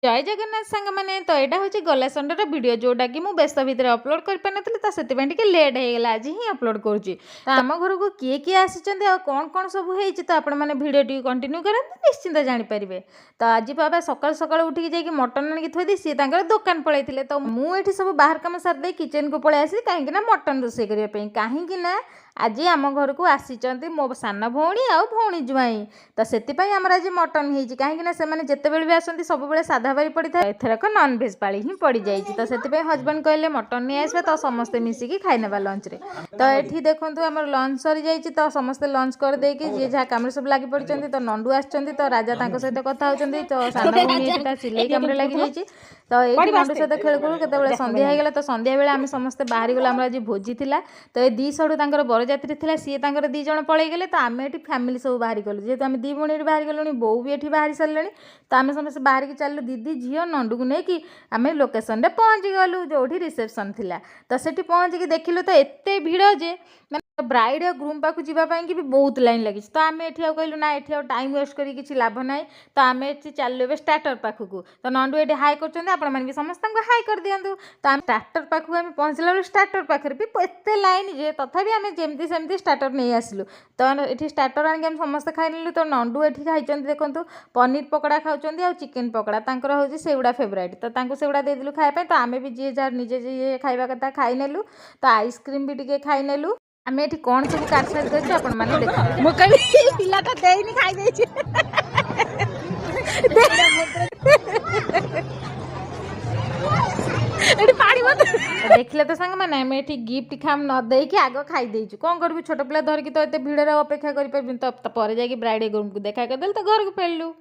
जय जगन्नाथ सांग मैंने तो यहाँ हूँ गला संडे भिडियो जोटा कि मुझे व्यस्त भितर अपलोड कर पारि तो से लेट होगा आज ही अपलोड करुच्ची। तो आम घर को किए किए आसी कौन कौन सब हो तो आपने भिडियो टी कंटिन्यू करते निश्चिंत जानीपारे। तो आज बाबा सकाल सकाल उठिक जाकि मटन आणिक थोड़ी सी दुकान पलैते तो मुझे सब बाहर कम सारी किचन को पलि आसी कहीं मटन रोसे करने कहीं आज आम घर को आसी मो सान भौणी आ भौणी जुआई तो से आज मटन हो कहीं जिते भी आसती सब साधा बारी पड़ी था एथरक नॉनवेज पाली ही पड़ जाए तो से हजबैंड कहले मटन नहीं आसवे तो समस्ते मिसिकी खाईने लंच रे। तो ये देखूँ आम लंच सरी जाइए तो समस्ते लंच करदे जी जहाँ कम सब लगी पड़ी तो नंडू आसछंती तो राजा सहित कथा होती तो सान भौणी सिलाई कम लगी जाइए तो ये नंडू सहित खेल करूँ केत संध्या होगा तो संध्या बेले आम समस्ते बाहरी गला आज भोजी थिला तो ये दी सड़ू बरजात्री थी सी दी जन पलि गले तो आम ये फैमिली सब बाहरी गलु जेहतु आम दी भौणी बाहरी गलु बो भी ये बाहरी सारे तो आम समस्त बाहर की चलू दीदी झील नंडू को लेकिन आम लोकेशन रे पहुँची गलु जो रिसेप्शन थिला तो सेठी पहुँचिकी देखिलु तो एत भिड़ जे ब्राइड और ग्रूम पाक जावाई भी बहुत लाइन लगी तो आम ये कहलु ना ये टाइम वेस्ट कर किसी लाभ ना तो आम ये चलु स्टार्टर पाखक तो नंडू ये हाई कर समस्त हाई कर दिंतु तो आम स्टार्टर पाखक आम पहुँचला स्टार्टर पाखे भी एत लाइन जे तथापि आम जमती सेमती स्टार्टर नहीं आसलु तो ये स्टार्टर आम समस्त खाई तो नंडू ये खाई देखो पनीर पकड़ा खाऊँ आ चिकेन पकड़ा तर हूँ से गुड़ा फेवरेट तो सेगुड़ा देदेलु खायापी तो आम भी जी जार निजे जी खावा कथा खाई नेलु तो आइसक्रीम भी टिके खाई नेलु आम ये कौन सब काट सारी देछु आपण माने देखो मु कभी पिलाटा देइनी खाई देछि देखले तो सांग मैंने आम ये गिफ्ट खाम न देकी आग खाई देछु कौन करू छोट पिला धरिकी तो ये भिड़ अपेक्षा कर पर जाकि ब्राइड ग्रूम को देखा करदेल तो घर को फेरलु।